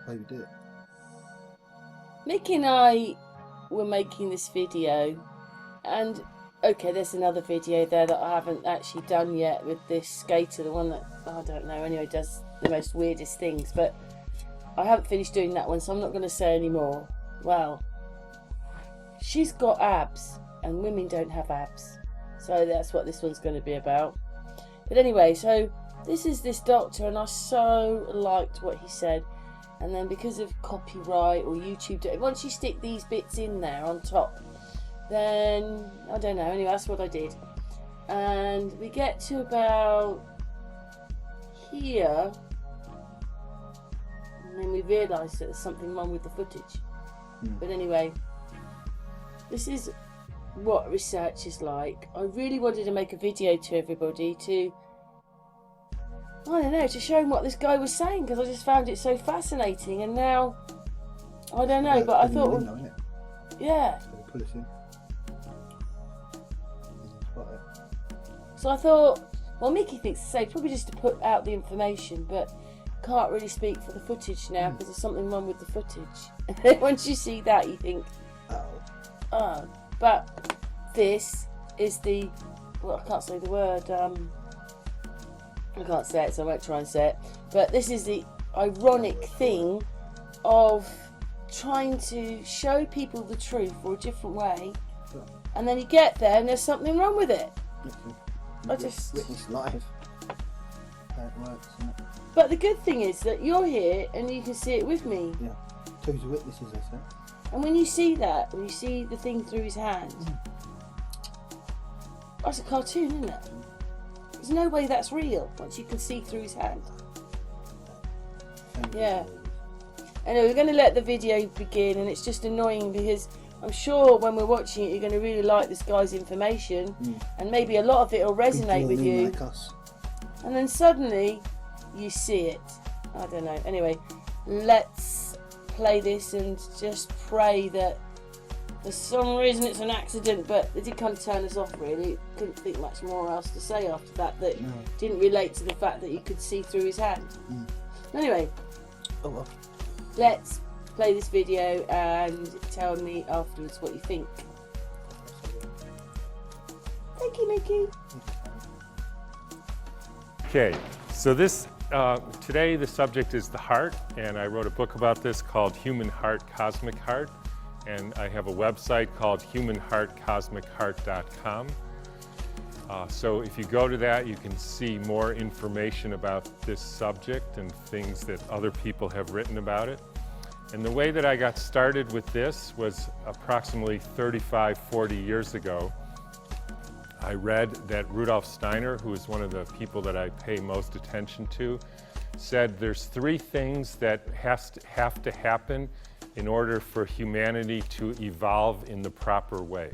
way we do it. Mickey and I were making this video, and okay, there's another video there that I haven't actually done yet with this skater, the one that, I don't know, anyway, does the most weirdest things, but I haven't finished doing that one, so I'm not going to say any more. Well, she's got abs, and women don't have abs, so that's what this one's going to be about. But anyway, so this is this doctor, and I so liked what he said. And then because of copyright or YouTube, once you stick these bits in there on top, then I don't know, anyway, that's what I did. And we get to about here, and then we realise that there's something wrong with the footage. But anyway, this is what research is like. I really wanted to make a video to everybody to, I don't know, to show them what this guy was saying, because I just found it so fascinating. And now, I don't know, but I thought, well, yeah. Put us in. So I thought, well, Mickey thinks the same, probably just to put out the information, but can't really speak for the footage now because there's something wrong with the footage. Once you see that, you think, oh. But this is the, well, I can't say the word, I can't say it, so I won't try and say it. But this is the ironic thing of trying to show people the truth or a different way, and then you get there and there's something wrong with it. I just witness live how it works. But the good thing is that you're here and you can see it with me. Yeah, two's the witnesses, I said. And when you see that, when you see the thing through his hand, that's a cartoon, isn't it? There's no way that's real once you can see through his hand. Yeah. Anyway, we're going to let the video begin, and it's just annoying because I'm sure when we're watching it, you're going to really like this guy's information, and maybe a lot of it will resonate with you. Like us. And then suddenly, you see it. I don't know. Anyway, let's play this and just pray that for some reason it's an accident, but it did kind of turn us off, really. Couldn't think much more else to say after that didn't relate to the fact that you could see through his hand. Anyway, let's play this video and tell me afterwards what you think. Thank you, Mickey. Okay, so this today the subject is the heart, and I wrote a book about this called Human Heart, Cosmic Heart, and I have a website called humanheartcosmicheart.com. So if you go to that, you can see more information about this subject and things that other people have written about it. And the way that I got started with this was approximately 35, 40 years ago. I read that Rudolf Steiner, who is one of the people that I pay most attention to, said there's three things that have to happen in order for humanity to evolve in the proper way.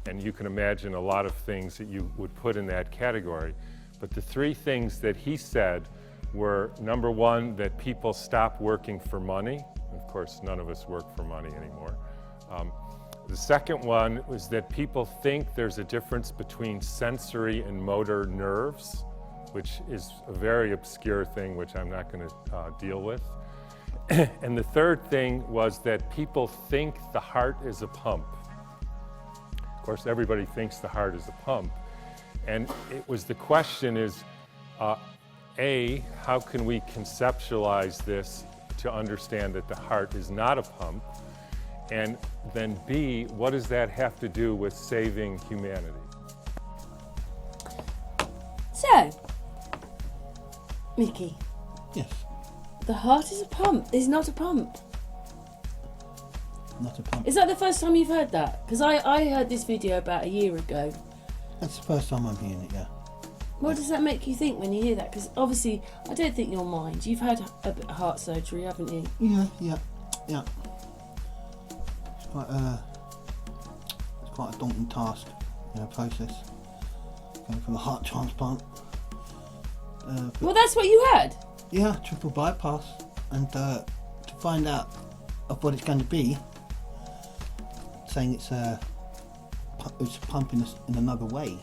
And you can imagine a lot of things that you would put in that category. But the three things that he said were, number one, that people stop working for money. Of course, none of us work for money anymore. The second one was that people think there's a difference between sensory and motor nerves, which is a very obscure thing, which I'm not going to deal with. And the third thing was that people think the heart is a pump. Of course, everybody thinks the heart is a pump. And it was, the question is, A, how can we conceptualize this to understand that the heart is not a pump? And then B, what does that have to do with saving humanity? So, Mickey. Yes. The heart is a pump. It's not a pump. Not a pump. Is that the first time you've heard that? Because I heard this video about a year ago. That's the first time I'm hearing it, yeah. What does that make you think when you hear that? Because obviously, I don't think you're mind. You've had a bit of heart surgery, haven't you? Yeah. It's quite a daunting task, process. Going from a heart transplant. Well, that's what you had. Yeah, triple bypass, and to find out of what it's going to be, saying it's pumping us in another way.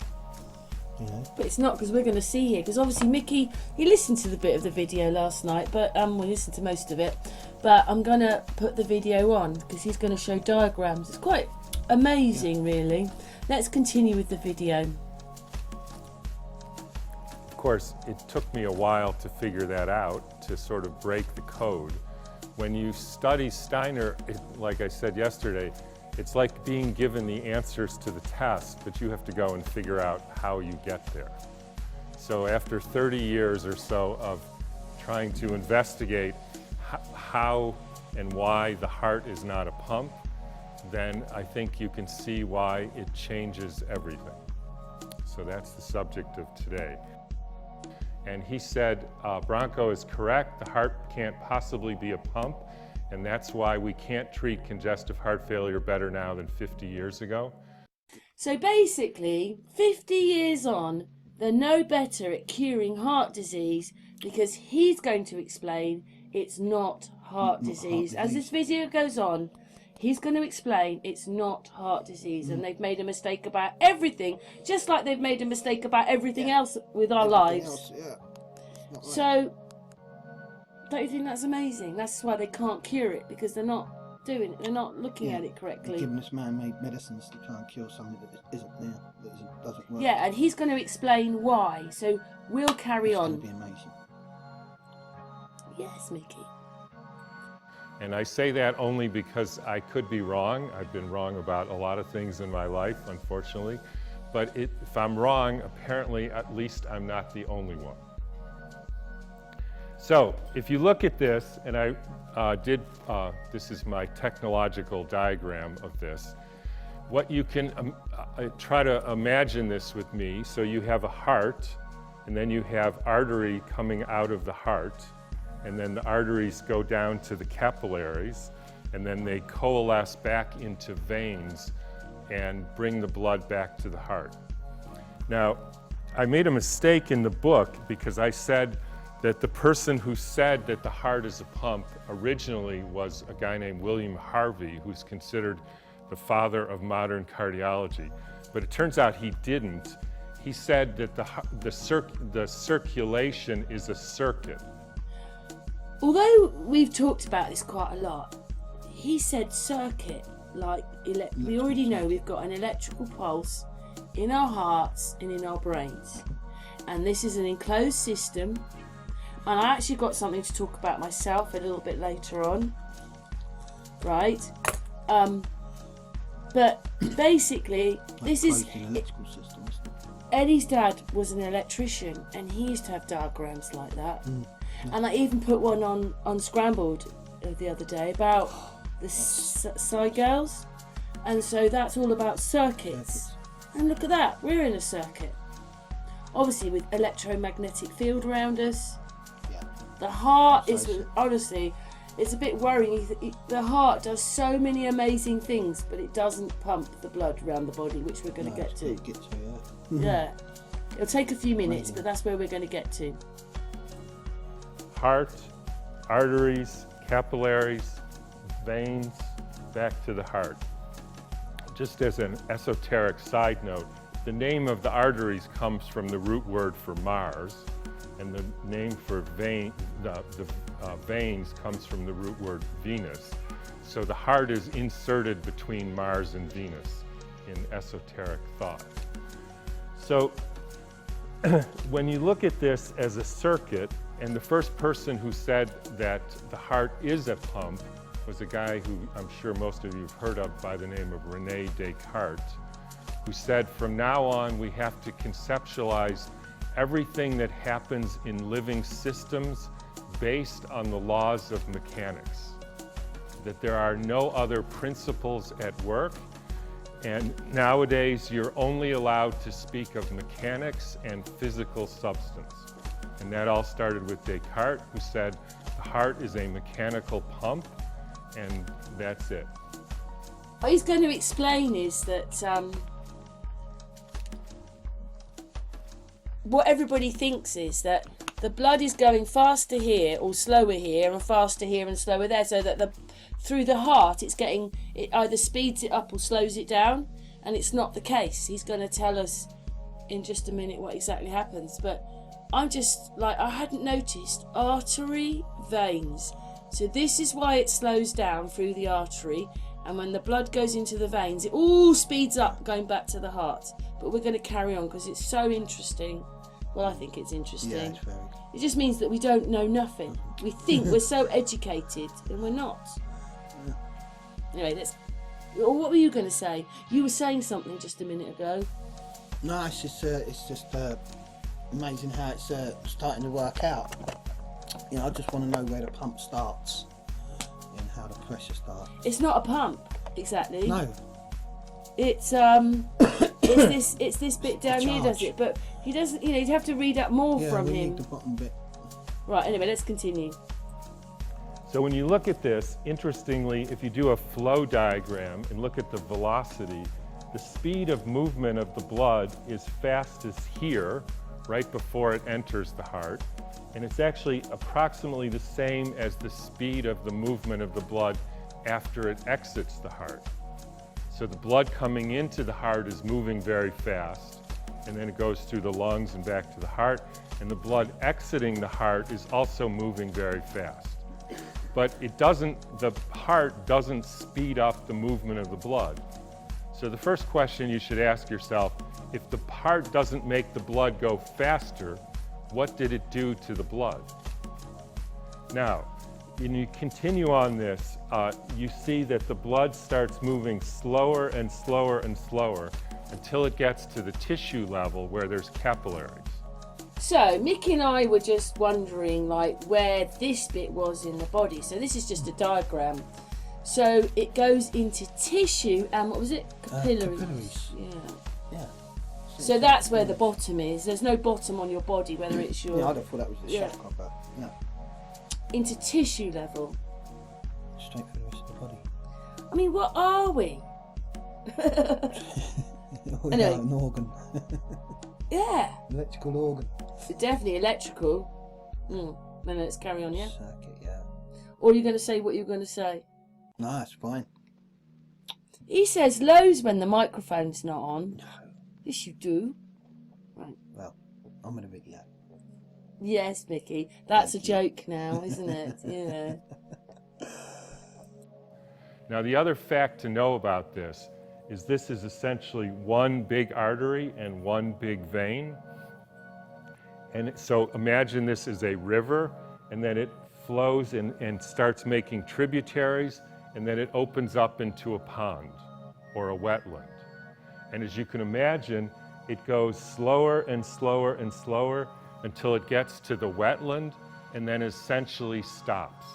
But it's not, because we're going to see here, because obviously Mickey, he listened to the bit of the video last night, but we listened to most of it, but I'm gonna put the video on because he's gonna show diagrams. It's quite amazing, really. Let's continue with the video. Of course, it took me a while to figure that out, to sort of break the code. When you study Steiner, like I said yesterday, it's like being given the answers to the test, but you have to go and figure out how you get there. So after 30 years or so of trying to investigate how and why the heart is not a pump, then I think you can see why it changes everything. So that's the subject of today. And he said, Branco is correct, the heart can't possibly be a pump, and that's why we can't treat congestive heart failure better now than 50 years ago. So basically, 50 years on, they're no better at curing heart disease because he's going to explain it's not heart disease. As this video goes on, he's going to explain it's not heart disease, and they've made a mistake about everything, just like they've made a mistake about everything else with our lives. So, don't you think that's amazing? That's why they can't cure it, because they're not doing it, they're not looking at it correctly. Giving us man-made medicines to try and cure something that isn't there, that doesn't work. Yeah, and he's going to explain why. So we'll carry on. It's going to be amazing. Yes, Mickey. And I say that only because I could be wrong. I've been wrong about a lot of things in my life, unfortunately. But if I'm wrong, apparently at least I'm not the only one. So if you look at this, and this is my technological diagram of this, what you can try to imagine this with me. So you have a heart, and then you have artery coming out of the heart, and then the arteries go down to the capillaries, and then they coalesce back into veins and bring the blood back to the heart. Now, I made a mistake in the book because I said that the person who said that the heart is a pump originally was a guy named William Harvey, who's considered the father of modern cardiology. But it turns out he didn't. He said that the circulation is a circuit. Although we've talked about this quite a lot, he said circuit, like we already know we've got an electrical pulse in our hearts and in our brains. And this is an enclosed system. And I actually got something to talk about myself a little bit later on. Right? But basically, this is... Eddie's dad was an electrician, and he used to have diagrams like that. And I even put one on Unscrambled the other day about the Psy girls. And so that's all about circuits. And look at that, we're in a circuit. Obviously with electromagnetic field around us. The heart is, honestly, it's a bit worrying. The heart does so many amazing things, but it doesn't pump the blood around the body, which we're going to get to. Yeah. It'll take a few minutes, but that's where we're going to get to. Heart, arteries, capillaries, veins, back to the heart. Just as an esoteric side note, the name of the arteries comes from the root word for Mars, and the name for veins comes from the root word Venus. So the heart is inserted between Mars and Venus in esoteric thought. So when you look at this as a circuit, and the first person who said that the heart is a pump was a guy who I'm sure most of you have heard of by the name of René Descartes, who said from now on we have to conceptualize everything that happens in living systems based on the laws of mechanics, that there are no other principles at work, and nowadays you're only allowed to speak of mechanics and physical substance. And that all started with Descartes, who said the heart is a mechanical pump, and that's it. What he's going to explain is that what everybody thinks is that the blood is going faster here or slower here and faster here and slower there, so that through the heart it either speeds it up or slows it down, and it's not the case. He's going to tell us in just a minute what exactly happens, but I'm just like, I hadn't noticed artery, veins, So this is why it slows down through the artery, and when the blood goes into the veins, it all speeds up going back to the heart. But we're going to carry on because it's so interesting. Well, I think it's interesting. Yeah, it's very. It just means that we don't know nothing. We think we're so educated, and we're not. Anyway, what were you going to say? You were saying something just a minute ago. No, it's just amazing how it's starting to work out. You know, I just want to know where the pump starts and how the pressure starts. It's not a pump, exactly. No. It's it's this bit down here, does it? But he doesn't. You know, you'd have to read up more from him. Need the bottom bit. Right. Anyway, let's continue. So when you look at this, interestingly, if you do a flow diagram and look at the velocity, the speed of movement of the blood is fastest here, right before it enters the heart. And it's actually approximately the same as the speed of the movement of the blood after it exits the heart. So the blood coming into the heart is moving very fast, and then it goes through the lungs and back to the heart, and the blood exiting the heart is also moving very fast. But the heart doesn't speed up the movement of the blood. So the first question you should ask yourself, if the heart doesn't make the blood go faster, what did it do to the blood? Now, when you continue on this, you see that the blood starts moving slower and slower and slower until it gets to the tissue level where there's capillaries. So Mickey and I were just wondering, like, where this bit was in the body. So this is just a diagram. So it goes into tissue and what was it? Capillaries. Capillaries. Yeah. So that's where the bottom is. There's no bottom on your body, whether it's your... Yeah, I'd have thought that was the chakra, but yeah. Into tissue level. Straight for the rest of the body. I mean, what are we? Anyway. An organ. Yeah. Electrical organ. Definitely electrical. Then let's carry on, yeah? Circuit, yeah. Or are you going to say what you're going to say? No, that's fine. He says lows when the microphone's not on. No. Yes, you do. Right. Well, I'm in a video. Yes, Mickey. That's a joke now, isn't it? Yeah. Now, the other fact to know about this is essentially one big artery and one big vein. And so imagine this is a river, and then it flows and starts making tributaries, and then it opens up into a pond or a wetland. And as you can imagine, it goes slower and slower and slower until it gets to the wetland and then essentially stops,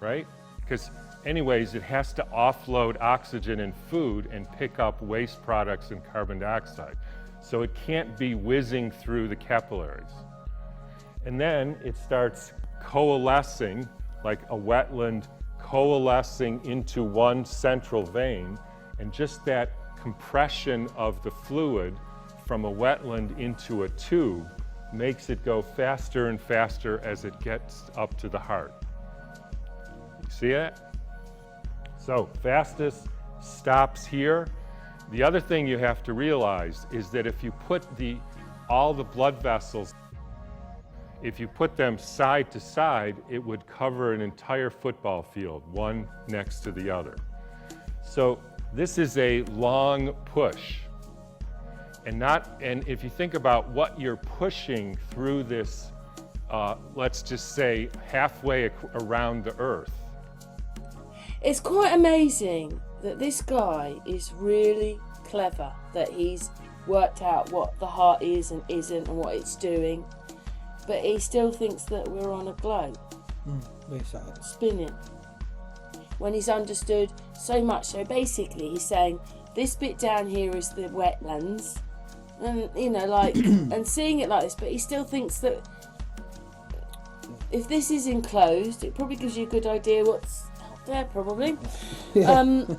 right? Because anyways, it has to offload oxygen and food and pick up waste products and carbon dioxide. So it can't be whizzing through the capillaries. And then it starts coalescing, like a wetland coalescing into one central vein, and just that compression of the fluid from a wetland into a tube makes it go faster and faster as it gets up to the heart. You see that? So fastest stops here. The other thing you have to realize is that if you put all the blood vessels, if you put them side to side, it would cover an entire football field, one next to the other. So this is a long push. And if you think about what you're pushing through this, let's just say halfway around the earth. It's quite amazing that this guy is really clever, that he's worked out what the heart is and isn't and what it's doing, but he still thinks that we're on a globe spinning, when he's understood so much. So basically he's saying this bit down here is the wetlands, and and seeing it like this, but he still thinks that if this is enclosed, it probably gives you a good idea what's out there, probably. True.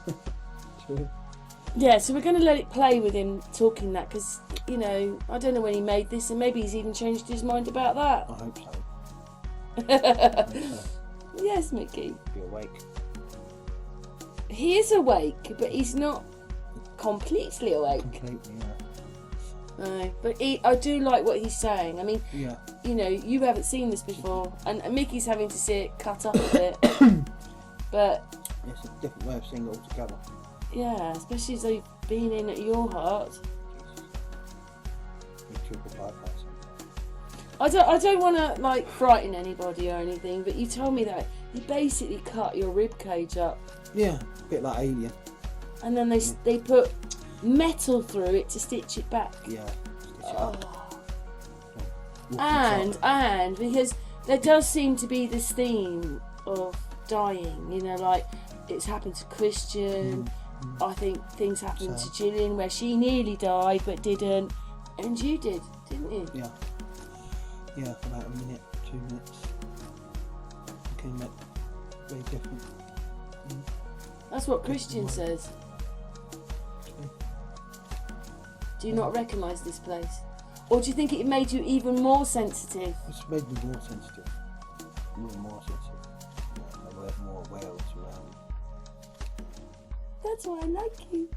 Yeah, so we're going to let it play with him talking that, because, I don't know when he made this, and maybe he's even changed his mind about that. I hope so. Yes, Mickey. Be awake. He is awake, but he's not completely awake. Completely, yeah. No, but I do like what he's saying. I mean, Yeah. you know, you haven't seen this before, and Mickey's having to see it cut up a bit. But It's a different way of seeing it altogether. yeah, especially as they've been in at your heart. We triple bypass. I don't want to like frighten anybody or anything, but you told me that you basically cut your rib cage up, Yeah, a bit like Alien. and then they put metal through it to stitch it back. Yeah. Stitch it up. Walking And because there does seem to be this theme of dying, you know, like it's happened to Christian. I think things happened to Gillian where she nearly died but didn't, and you did, didn't you? Yeah. Yeah, for about a minute, 2 minutes. Became that very different. That's what Christian says. Do you not recognise this place? Or do you think it made you even more sensitive? It's made me more sensitive. More sensitive. Yeah, I have more whales around. That's why I like you.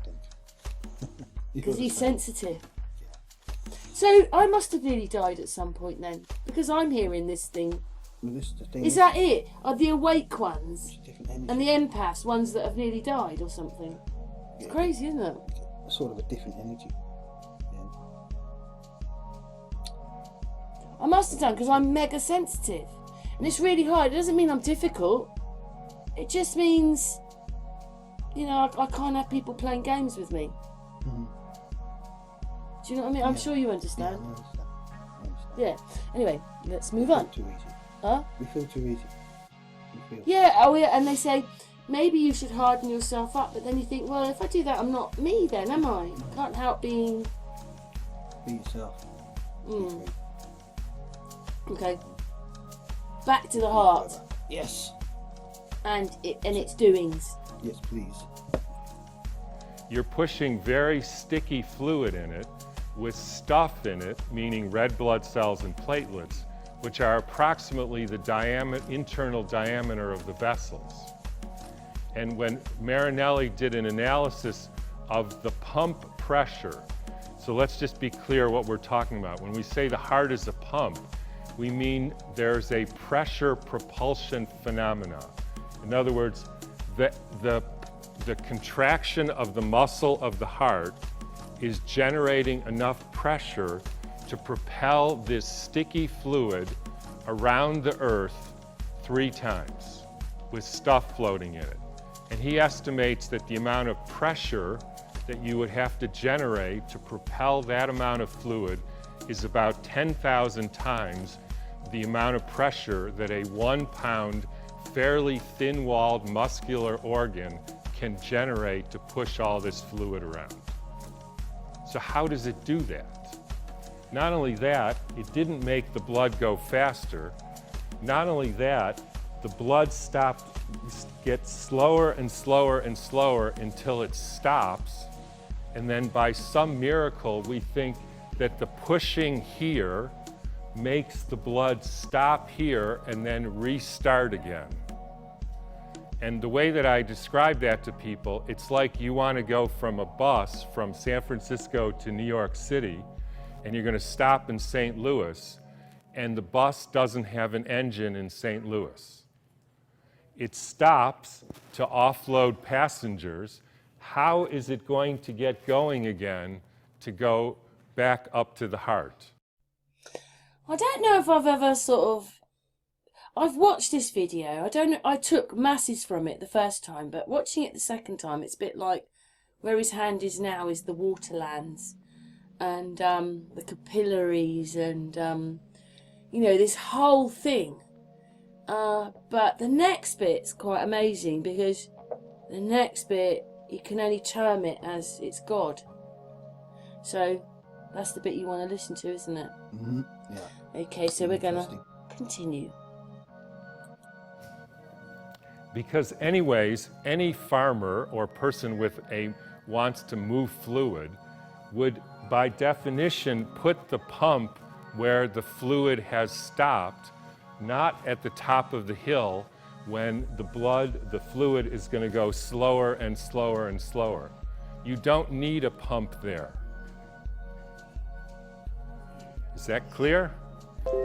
Because You're he's the same. sensitive. Yeah. So I must have nearly died at some point then, because I'm hearing this thing. Well, this is the thing. Is that it? Are the awake ones It's a different energy. and the empaths ones that have nearly died or something? It's crazy, isn't it? Sort of a different energy. Yeah. I must have done because I'm mega sensitive, and it's really hard. It doesn't mean I'm difficult. It just means, you know, I can't have people playing games with me. Mhm. Do you know what I mean? I'm Yeah. sure you Yeah, I understand. understand. I understand. Yeah. Anyway, let's move We on. feel too easy. Huh? We feel too easy. We feel. Yeah. Oh, yeah. And they say maybe you should harden yourself up, but then you think, well, if I do that, I'm not me then, am I? Can't help being. Be yourself. Be Mm. free. Okay. Back to the heart Yes. and its doings. Yes, please. You're pushing very sticky fluid in it with stuff in it, meaning red blood cells and platelets, which are approximately the internal diameter of the vessels. And when Marinelli did an analysis of the pump pressure, so let's just be clear what we're talking about. When we say the heart is a pump, we mean there's a pressure propulsion phenomena. In other words, the contraction of the muscle of the heart is generating enough pressure to propel this sticky fluid around the earth 3 times with stuff floating in it. And he estimates that the amount of pressure that you would have to generate to propel that amount of fluid is about 10,000 times the amount of pressure that a 1 pound, fairly thin-walled muscular organ can generate to push all this fluid around. So how does it do that? Not only that, it didn't make the blood go faster. Not only that, the blood gets slower and slower and slower until it stops. And then by some miracle, we think that the pushing here makes the blood stop here and then restart again. And the way that I describe that to people, it's like you want to go from a bus from San Francisco to New York City, and you're going to stop in St. Louis, and the bus doesn't have an engine in St. Louis. It stops to offload passengers. How is it going to get going again to go back up to the heart? I don't know if I've ever I've watched this video. I don't know. I took masses from it the first time, but watching it the second time, it's a bit like where his hand is now is the waterlands and the capillaries and, you know, this whole thing. But the next bit's quite amazing because the next bit, you can only term it as it's God. So that's the bit you want to listen to, isn't it? Mm-hmm. Yeah. Okay, so we're going to Interesting. continue. Because anyways, any farmer or person wants to move fluid would, by definition, put the pump where the fluid has stopped, not at the top of the hill when the fluid is going to go slower and slower and slower. You don't need a pump there. Is that clear?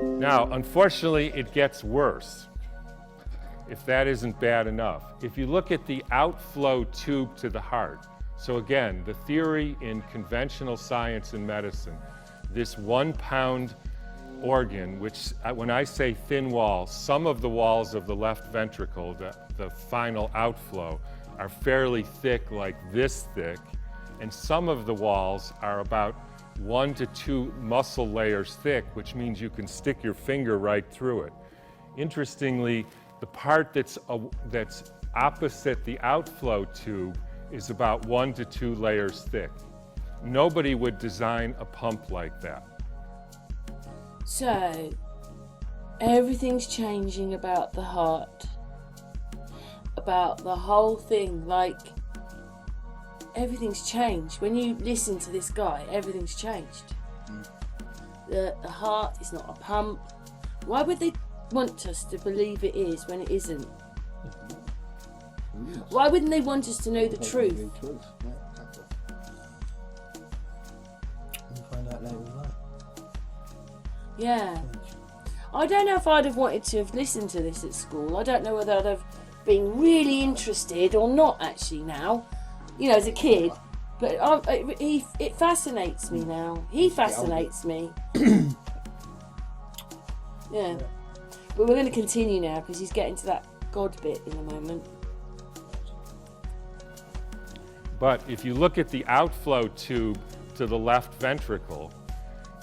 Now, unfortunately, it gets worse, if that isn't bad enough. If you look at the outflow tube to the heart, so again, the theory in conventional science and medicine, this 1 pound organ, which when I say thin wall, some of the walls of the left ventricle, the final outflow, are fairly thick, like this thick, and some of the walls are about 1 to 2 muscle layers thick, which means you can stick your finger right through it. Interestingly, the part that's opposite the outflow tube is about 1 to 2 layers thick. Nobody would design a pump like that. So, everything's changing about the heart, about the whole thing, like, everything's changed. When you listen to this guy, everything's changed. The heart is not a pump. Why would they want us to believe it is when it isn't? Why wouldn't they want us to know the truth? Yeah, exactly. We'll find out later on. Yeah. I don't know if I'd have wanted to have listened to this at school. I don't know whether I'd have been really interested or not actually now, you know, as a kid. But it fascinates me now. He fascinates me. Yeah. But we're going to continue now because he's getting to that God bit in a moment. But if you look at the outflow tube to the left ventricle,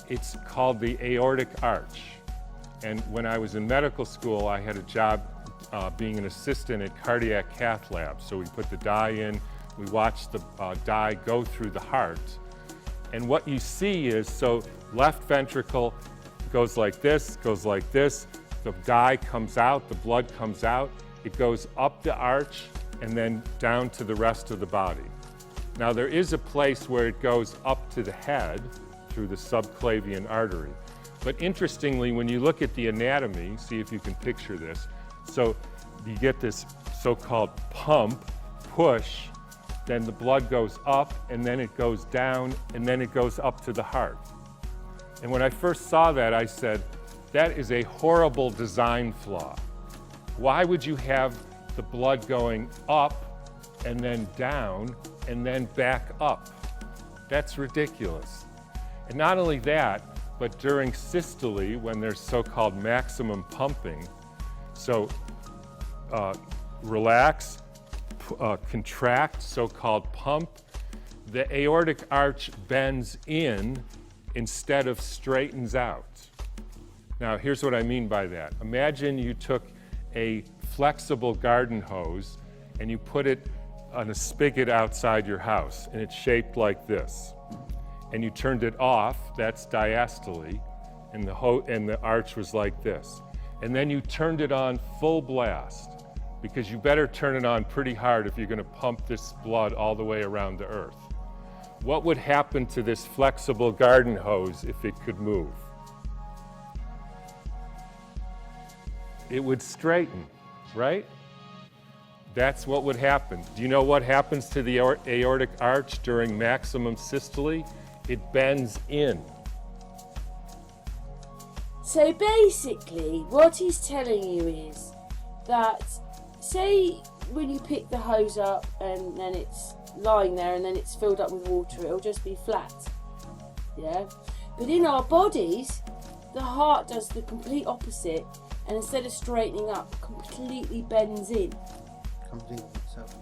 it's called the aortic arch. And when I was in medical school, I had a job being an assistant at cardiac cath lab. So we put the dye in, we watched the dye go through the heart. And what you see is, so left ventricle goes like this, the dye comes out, the blood comes out, it goes up the arch and then down to the rest of the body. Now there is a place where it goes up to the head through the subclavian artery. But interestingly, when you look at the anatomy, see if you can picture this, so you get this so-called pump, push, then the blood goes up and then it goes down and then it goes up to the heart. And when I first saw that, I said, that is a horrible design flaw. Why would you have the blood going up and then down and then back up? That's ridiculous. And not only that, but during systole, when there's so-called maximum pumping, so relax, contract, so-called pump, the aortic arch bends in instead of straightens out. Now, here's what I mean by that. Imagine you took a flexible garden hose and you put it on a spigot outside your house, and it's shaped like this. And you turned it off, that's diastole, and the arch was like this. And then you turned it on full blast, because you better turn it on pretty hard if you're going to pump this blood all the way around the earth. What would happen to this flexible garden hose if it could move? It would straighten, right? That's what would happen. Do you know what happens to the aortic arch during maximum systole? It bends in. So basically, what he's telling you is that, say when you pick the hose up and then it's lying there and then it's filled up with water, it'll just be flat. Yeah? But in our bodies, the heart does the complete opposite, and instead of straightening up, completely bends in. Comes in itself.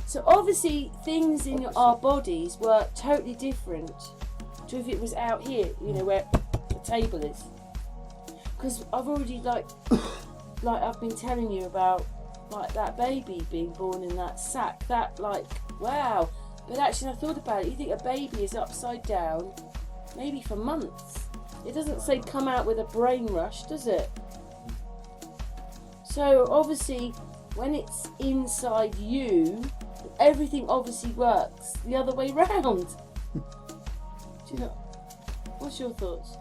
So obviously things in our bodies work totally different to if it was out here, you know, where the table is. Because I've already like I've been telling you about like that baby being born in that sack. That like, wow. But actually I thought about it, you think a baby is upside down maybe for months. It doesn't say come out with a brain rush, does it? So obviously when it's inside you, everything obviously works the other way round. Do you know? What's your thoughts?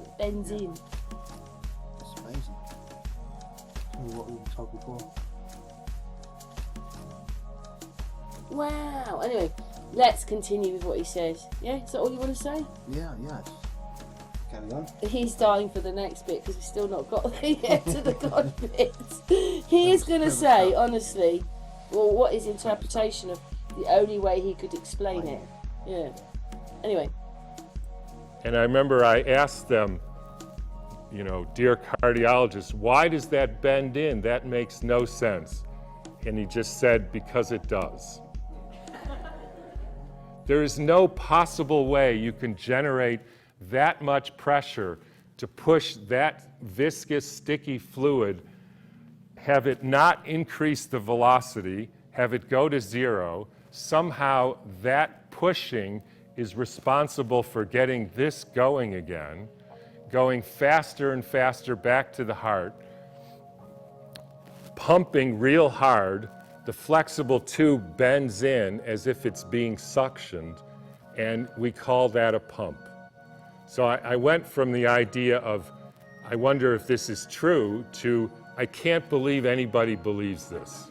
It bends in. It's amazing. What we were told before. Wow. Anyway, let's continue with what he says. Yeah, is that all you want to say? Yeah. Carry on. He's dying for the next bit because we've still not got yet to the God bit. He is going to say, honestly, well, what his interpretation of the only way he could explain it. Yeah. Anyway. And I remember I asked them, you know, dear cardiologist, why does that bend in? That makes no sense. And he just said, because it does. There is no possible way you can generate that much pressure to push that viscous, sticky fluid, have it not increase the velocity, have it go to zero. Somehow that pushing is responsible for getting this going again, going faster and faster back to the heart, pumping real hard. The flexible tube bends in as if it's being suctioned, and we call that a pump. So I went from the idea of, I wonder if this is true, to I can't believe anybody believes this.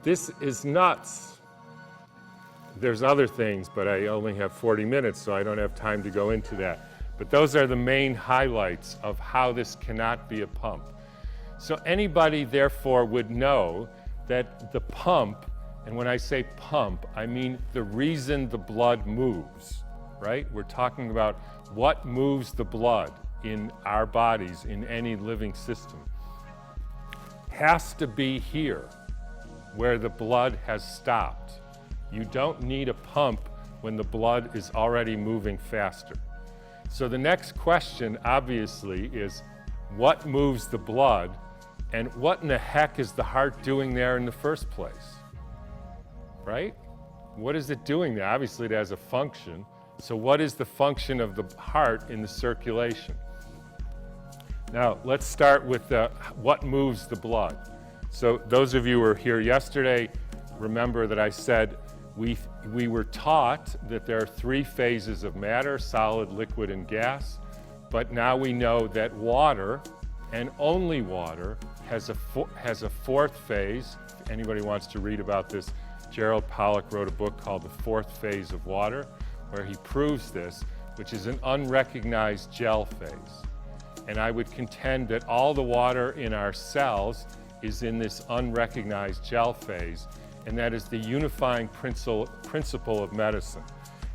This is nuts. There's other things, but I only have 40 minutes, so I don't have time to go into that. But those are the main highlights of how this cannot be a pump. So anybody, therefore, would know that the pump, and when I say pump, I mean the reason the blood moves, right? We're talking about what moves the blood in our bodies, in any living system, has to be here, where the blood has stopped. You don't need a pump when the blood is already moving faster. So the next question, obviously, is what moves the blood, and what in the heck is the heart doing there in the first place, right? What is it doing there? Obviously, it has a function. So what is the function of the heart in the circulation? Now, let's start with what moves the blood. So those of you who were here yesterday, remember that I said we were taught that there are 3 phases of matter: solid, liquid, and gas. But now we know that water, and only water, has a 4th phase. If anybody wants to read about this, Gerald Pollack wrote a book called The 4th Phase of Water, where he proves this, which is an unrecognized gel phase. And I would contend that all the water in our cells is in this unrecognized gel phase, and that is the unifying principle of medicine.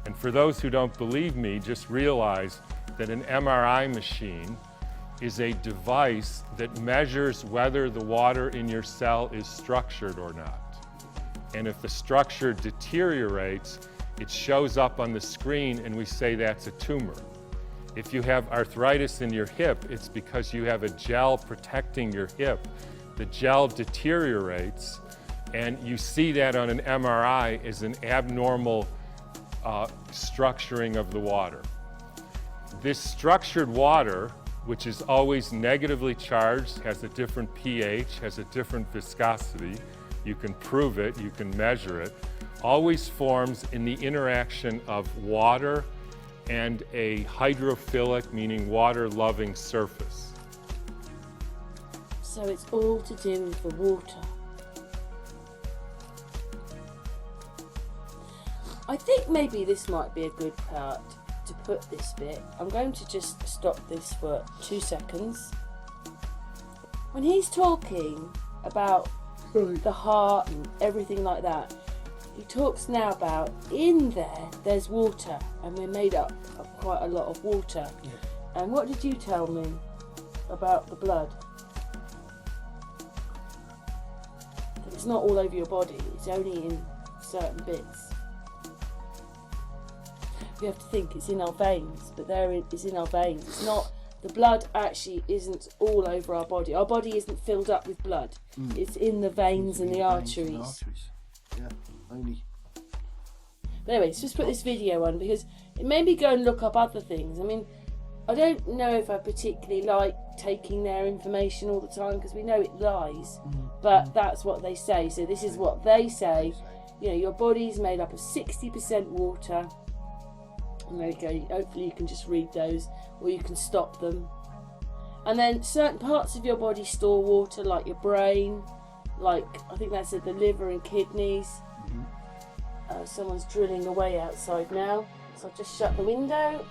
And for those who don't believe me, just realize that an MRI machine is a device that measures whether the water in your cell is structured or not. And if the structure deteriorates, it shows up on the screen and we say that's a tumor. If you have arthritis in your hip, it's because you have a gel protecting your hip. The gel deteriorates, and you see that on an MRI as an abnormal structuring of the water. This structured water, which is always negatively charged, has a different pH, has a different viscosity, you can prove it, you can measure it, always forms in the interaction of water and a hydrophilic, meaning water-loving surface. So it's all to do with the water. I think maybe this might be a good part to put this bit. I'm going to just stop this for 2 seconds. When he's talking about the heart and everything like that, he talks now about in there's water, and we're made up of quite a lot of water. Yeah. And what did you tell me about the blood? That it's not all over your body, it's only in certain bits. You have to think it's in our veins, but there it is in our veins. It's not, the blood actually isn't all over our body. Our body isn't filled up with blood. It's in the veins and the arteries. Yeah, only. But anyway, let's just put this video on because it made me go and look up other things. I mean, I don't know if I particularly like taking their information all the time because we know it lies, but that's what they say. So this is what they say. You know, your body's made up of 60% water. And there you go. Hopefully you can just read those, or you can stop them. And then certain parts of your body store water, like your brain, like I think that's the liver and kidneys. Someone's drilling away outside now, so I've just shut the window.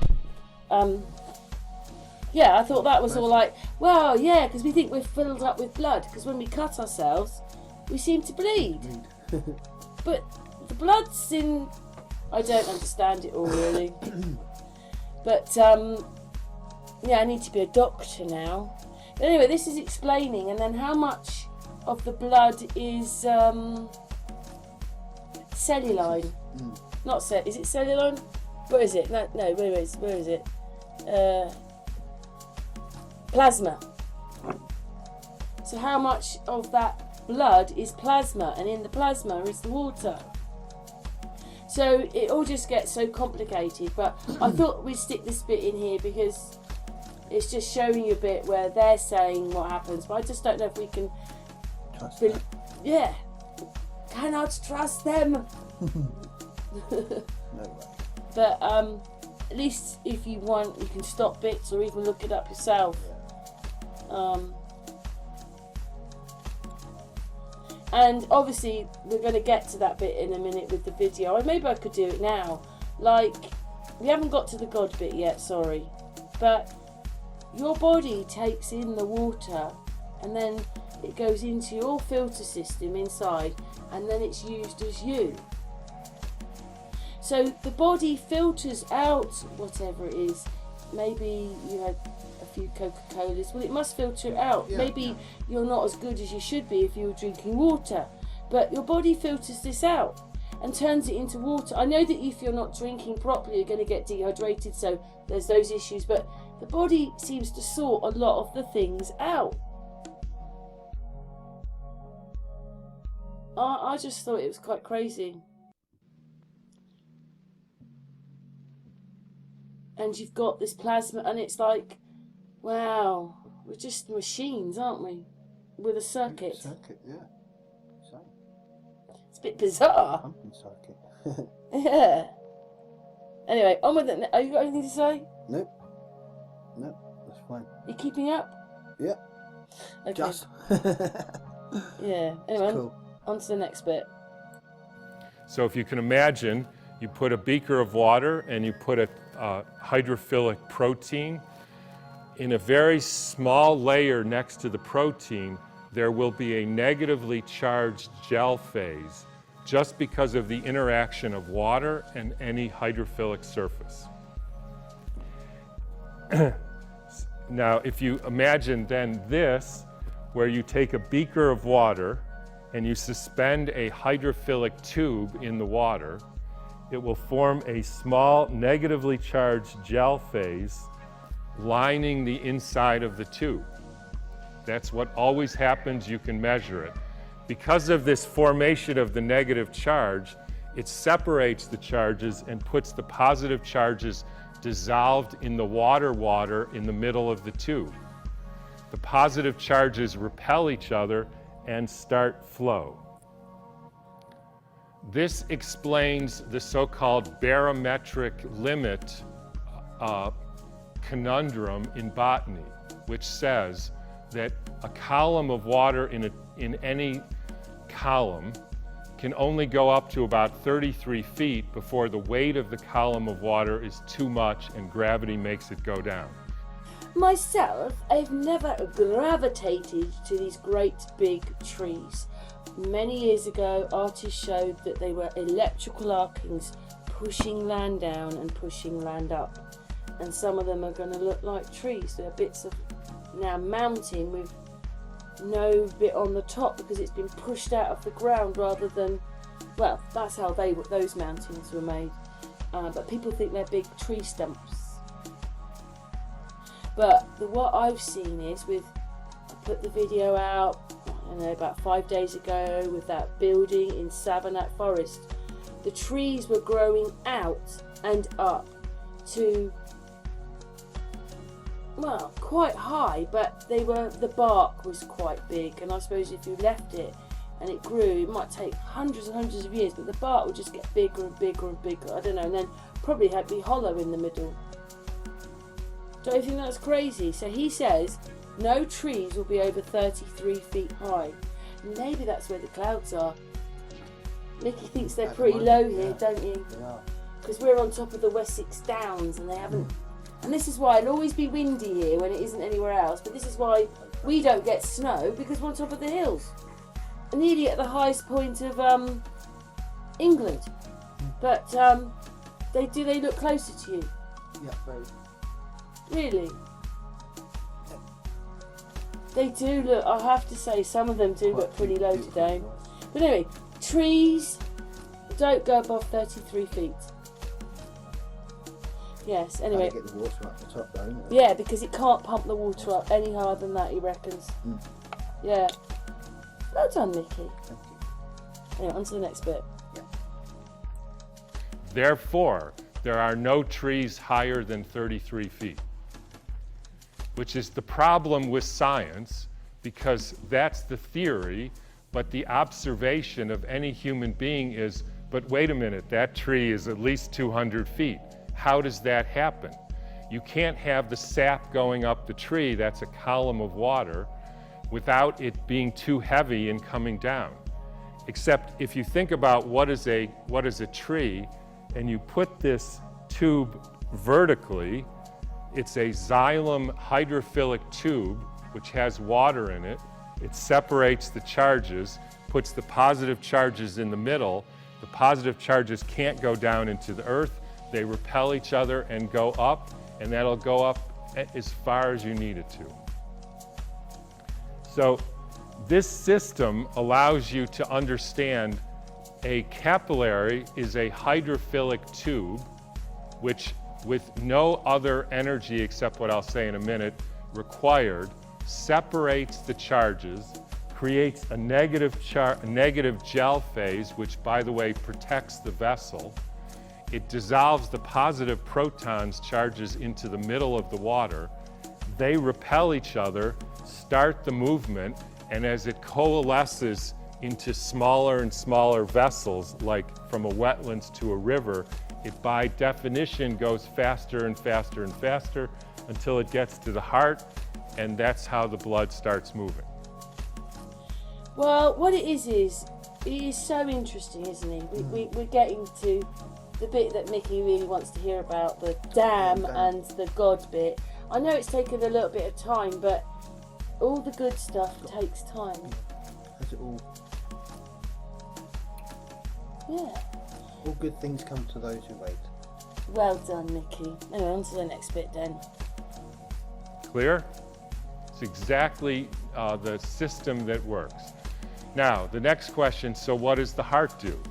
Yeah, I thought that was all like, well, yeah, because we think we're filled up with blood, because when we cut ourselves, we seem to bleed. But the blood's in... I don't understand it all, really. But, yeah, I need to be a doctor now. But anyway, this is explaining, and then how much of the blood is celluline. Not is it celluline? Where is it? No, where is it? Plasma. So how much of that blood is plasma, and in the plasma is the water. So it all just gets so complicated, but I thought we'd stick this bit in here because it's just showing you a bit where they're saying what happens, but I just don't know if we can Trust them. yeah, cannot trust them. No way. But at least if you want, you can stop bits or even look it up yourself. And obviously we're going to get to that bit in a minute with the video. Or maybe I could do it now. Like, we haven't got to the God bit yet, sorry. But your body takes in the water and then it goes into your filter system inside, and then it's used as you. So the body filters out whatever it is. Maybe you had a few Coca-Colas. Well, it must filter it out. Yeah, Maybe you're not as good as you should be if you were drinking water. But your body filters this out and turns it into water. I know that if you're not drinking properly, you're going to get dehydrated, so there's those issues. But the body seems to sort a lot of the things out. I just thought it was quite crazy. And you've got this plasma, and it's like, wow, we're just machines, aren't we? With a circuit. Circuit, yeah. So, It's a bit bizarre. pumping circuit. Yeah. Anyway, on with it. Have you got anything to say? Nope. Nope, that's fine. You keeping up? Yeah. Okay. Just. Yeah. Anyway, Cool. on to the next bit. So if you can imagine, you put a beaker of water and you put a hydrophilic protein. In a very small layer next to the protein, there will be a negatively charged gel phase just because of the interaction of water and any hydrophilic surface. Now, if you imagine then this, where you take a beaker of water and you suspend a hydrophilic tube in the water, it will form a small negatively charged gel phase lining the inside of the tube. That's what always happens. You can measure it. Because of this formation of the negative charge, it separates the charges and puts the positive charges dissolved in the water in the middle of the tube. The positive charges repel each other and start flow. This explains the so-called barometric limit conundrum in botany, which says that a column of water in any column can only go up to about 33 feet before the weight of the column of water is too much and gravity makes it go down. Myself, I've never gravitated to these great big trees. Many years ago, artists showed that they were electrical arcings pushing land down and pushing land up. And some of them are going to look like trees. They're bits of now mountain with no bit on the top because it's been pushed out of the ground rather than, well, that's how those mountains were made. But people think they're big tree stumps. But what I've seen is I put the video out, I don't know, about 5 days ago with that building in Savannah Forest. The trees were growing out and up to, well, quite high, but the bark was quite big, and I suppose if you left it and it grew, it might take hundreds and hundreds of years, but the bark would just get bigger and bigger and bigger, I don't know, and then probably be hollow in the middle. Don't you think that's crazy? So he says no trees will be over 33 feet high. Maybe that's where the clouds are. Mickey thinks they're At the pretty moment, low here, yeah. don't you? They are. Because we're on top of the Wessex Downs and they haven't. And this is why it'll always be windy here when it isn't anywhere else. But this is why we don't get snow, because we're on top of the hills, nearly at the highest point of England. But they look closer to you. Yeah, very. Really? They do look, I have to say, some of them do look pretty low today. But anyway, trees don't go above 33 feet. Yes, anyway. Get the water up the top though, isn't it? Yeah, because it can't pump the water up any higher than that, he reckons. Yeah. Well done, Mickey. Thank you. Anyway, on to the next bit. Therefore, there are no trees higher than 33 feet, which is the problem with science, because that's the theory, but the observation of any human being is, but wait a minute, that tree is at least 200 feet. How does that happen? You can't have the sap going up the tree, that's a column of water, without it being too heavy and coming down. Except if you think about what is a tree, and you put this tube vertically, it's a xylem hydrophilic tube which has water in it. It separates the charges, puts the positive charges in the middle. The positive charges can't go down into the earth. They repel each other and go up, and that'll go up as far as you need it to. So this system allows you to understand a capillary is a hydrophilic tube which, with no other energy except what I'll say in a minute required, separates the charges, creates a negative gel phase, which by the way protects the vessel. It dissolves the positive protons charges into the middle of the water. They repel each other, start the movement, and as it coalesces into smaller and smaller vessels, like from a wetlands to a river, it by definition goes faster and faster and faster until it gets to the heart, and that's how the blood starts moving. Well, what it is he is so interesting, isn't he? We're getting to the bit that Mickey really wants to hear about, the dam and the God bit. I know it's taken a little bit of time, but all the good stuff takes time. Has it all? Yeah. All good things come to those who wait. Well done, Mickey. Anyway, on to the next bit then. Clear? It's exactly the system that works. Now, the next question, so what does the heart do?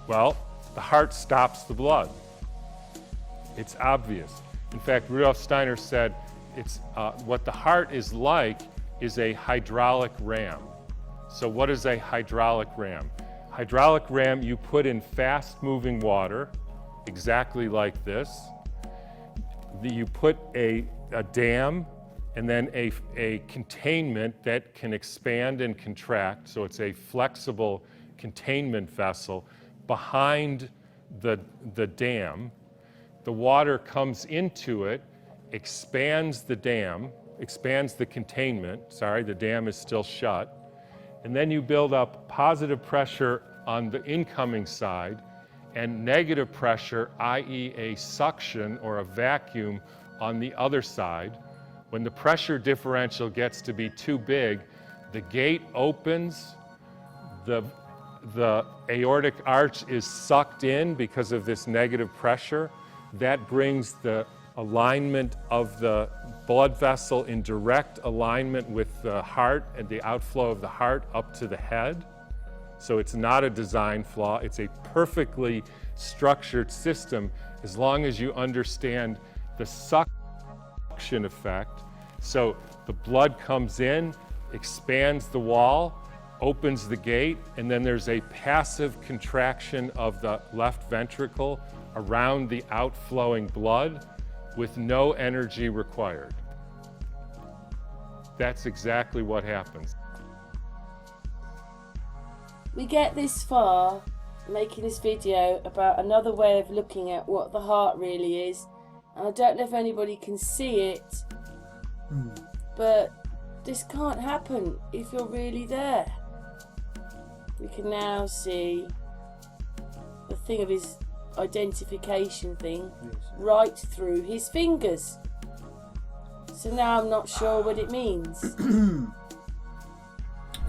Well, the heart stops the blood. It's obvious. In fact, Rudolf Steiner said it's what the heart is like is a hydraulic ram. So what is a hydraulic ram? Hydraulic ram you put in fast-moving water, exactly like this. You put a dam and then a containment that can expand and contract, so it's a flexible containment vessel behind the dam. The water comes into it, expands the dam, expands the containment, the dam is still shut, and then you build up positive pressure on the incoming side and negative pressure, i.e. a suction or a vacuum on the other side. When the pressure differential gets to be too big, the gate opens, the aortic arch is sucked in because of this negative pressure. That brings the alignment of the blood vessel in direct alignment with the heart and the outflow of the heart up to the head. So it's not a design flaw, it's a perfectly structured system as long as you understand the suction effect. So the blood comes in, expands the wall, opens the gate, and then there's a passive contraction of the left ventricle around the outflowing blood with no energy required. That's exactly what happens. We get this far making this video about another way of looking at what the heart really is, and I don't know if anybody can see it, but this can't happen if you're really there. We can now see the thing of his identification thing Yes. right through his fingers. So now I'm not sure what it means.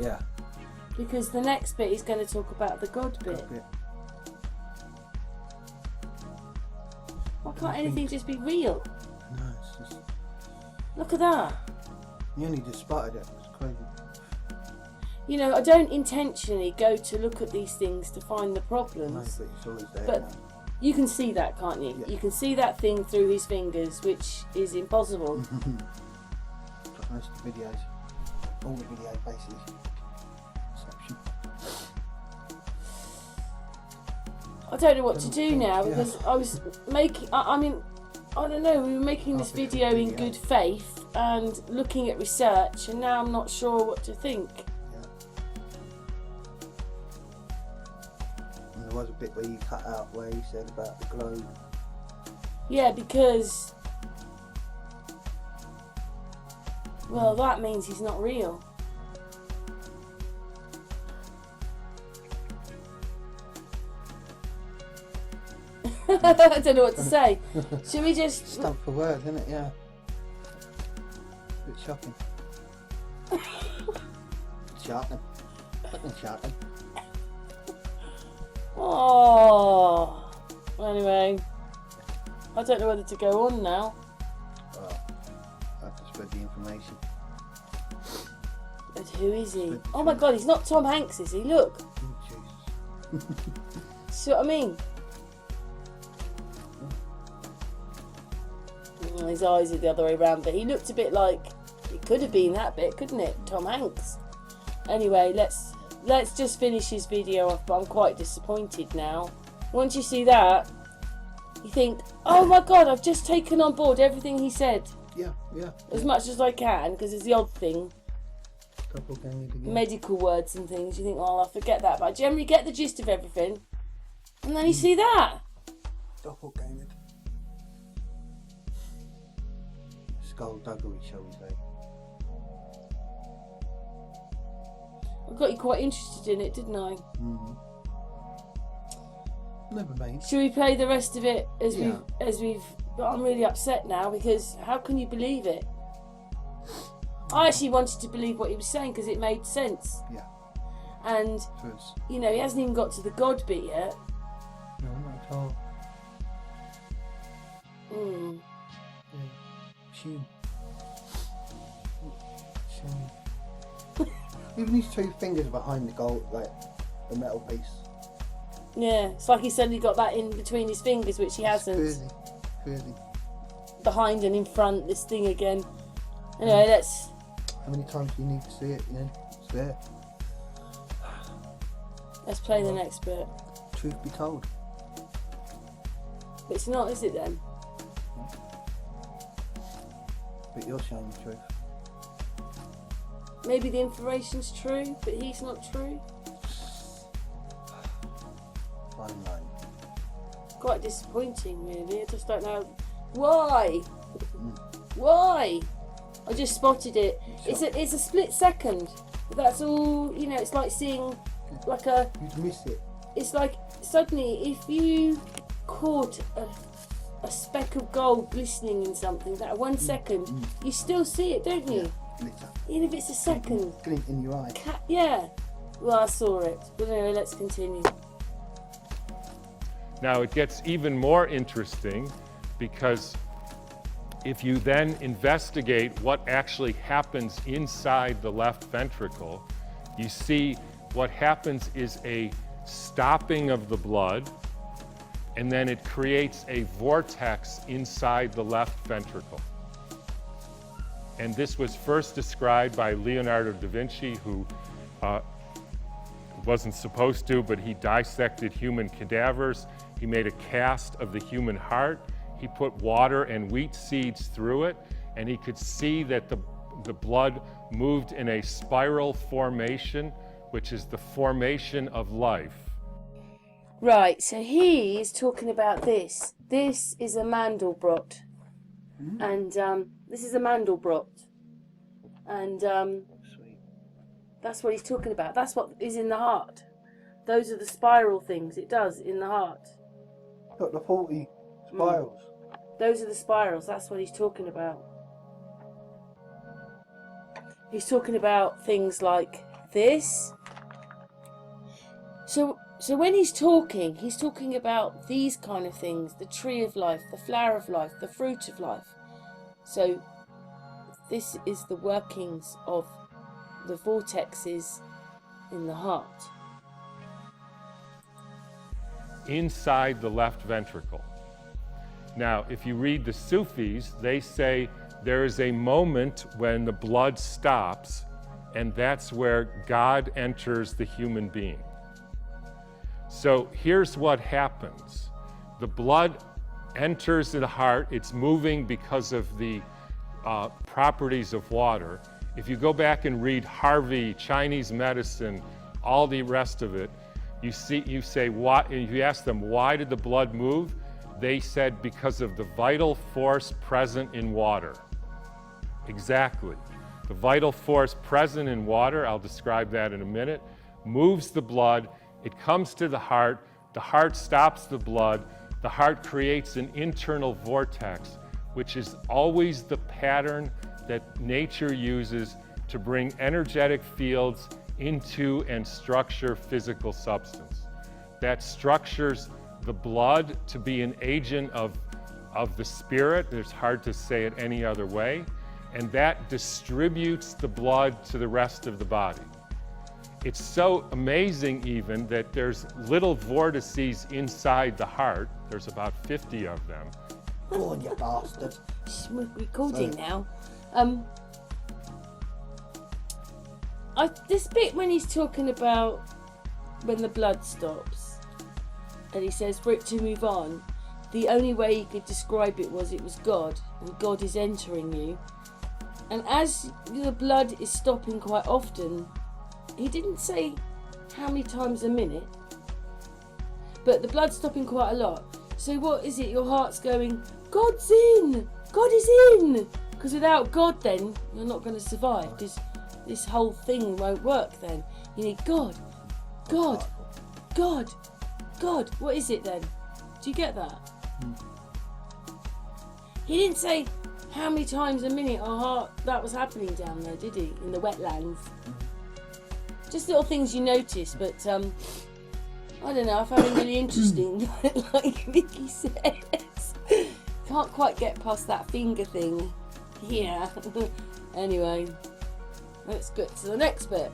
Yeah. Because the next bit he's going to talk about the God bit. Good bit. Why can't anything just be real? No, it's just, Look at that. you only just spotted it. It's crazy. You know, I don't intentionally go to look at these things to find the No, problems. but it's always there. But man. you can see that, can't you? Yeah. You can see that thing through his fingers, which is impossible. Like most of the videos. All the videos basically. Exception. I don't know what to do Yeah. now because I was making. I mean, I don't know. We were making this Perfect video in video. good faith and looking at research, and now I'm not sure what to think. Yeah. And there was a bit where you cut out where you said about the globe. Yeah, because well, that means he's not real. I don't know what to say. Should we just? Stump for words, isn't it? Yeah. A bit shocking. Shocking. Fucking shocking. Oh. Anyway, I don't know whether to go on now. Well, I have to spread the information. But who is he? Oh my God, he's not Tom Hanks, is he? Look. Oh, Jesus. See what I mean? His eyes are the other way around, but he looked a bit like it could have been that bit, couldn't it? Tom Hanks. Anyway, let's just finish his video off, but I'm quite disappointed now. Once you see that, you think, oh my God, I've just taken on board everything he said Yeah, yeah. as much as I can, because it's the odd thing, Doppelganger again. medical words and things. You think, oh, I'll forget that, but I generally get the gist of everything. And then you see that. Doppelganger. Skullduggery, shall we say. I got you quite interested in it, didn't I? Never mind. Should we play the rest of it as Yeah. we've? But I'm really upset now because how can you believe it? I actually wanted to believe what he was saying because it made sense. Yeah. And So it's, you know, he hasn't even got to the God bit yet. no, not at all. Mm. Yeah. Shame. Even these two fingers behind the gold, like the metal piece. Yeah, it's like he suddenly got that in between his fingers, which he hasn't. Crazy. Crazy. Behind and in front, this thing again. Anyway, let's. How many times do you need to see it? You know, it's there. Let's play the next bit. Truth be told. But it's not, is it then? But you're showing the truth. Maybe the information's true, but he's not true. Fine line. Quite disappointing, really. I just don't know why. Why? I just spotted it. It's a split second. But that's all. You know, it's like seeing like a. You'd miss it. It's like suddenly if you caught a speck of gold glistening in something, that 1 second, you still see it, don't you? Glitter. Even if it's a second. Glint in your eye. Yeah. Well, I saw it. But anyway, let's continue. Now it gets even more interesting because if you then investigate what actually happens inside the left ventricle, you see what happens is a stopping of the blood, and then it creates a vortex inside the left ventricle. And this was first described by Leonardo da Vinci, who wasn't supposed to, but he dissected human cadavers. He made a cast of the human heart. He put water and wheat seeds through it, and he could see that the blood moved in a spiral formation, which is the formation of life. Right, so he is talking about this. This is a Mandelbrot. And this is a Mandelbrot. And Sweet. that's what he's talking about. That's what is in the heart. Those are the spiral things it does in the heart. Got the 40 spirals. Those are the spirals. That's what he's talking about. He's talking about things like this. So when he's talking about these kind of things, the tree of life, the flower of life, the fruit of life. So this is the workings of the vortexes in the heart. Inside the left ventricle. Now, if you read the Sufis, they say there is a moment when the blood stops, and that's where God enters the human being. So here's what happens. The blood enters the heart. It's moving because of the properties of water. If you go back and read Harvey, Chinese medicine, all the rest of it, you say, why, if you ask them, why did the blood move? They said, because of the vital force present in water. Exactly. The vital force present in water, I'll describe that in a minute, moves the blood, it comes to the heart stops the blood, the heart creates an internal vortex, which is always the pattern that nature uses to bring energetic fields into and structure physical substance. That structures the blood to be an agent of the spirit. It's hard to say it any other way. And that distributes the blood to the rest of the body. It's so amazing even that there's little vortices inside the heart. There's about 50 of them. Oh, you bastard. We're recording now. This bit when he's talking about when the blood stops, and he says for it to move on, the only way he could describe it was God, and God is entering you. And as the blood is stopping quite often, he didn't say how many times a minute, but the blood's stopping quite a lot. So what is it? Your heart's going, God's in! God is in! Because without God then, you're not going to survive, because this whole thing won't work then. You need God, God, God, God. What is it then? Do you get that? He didn't say how many times a minute our heart that was happening down there, did he? In the wetlands. Just little things you notice, but I don't know, I found it really interesting. Like Vicky says, can't quite get past that finger thing. Yeah. Anyway, let's get to the next bit.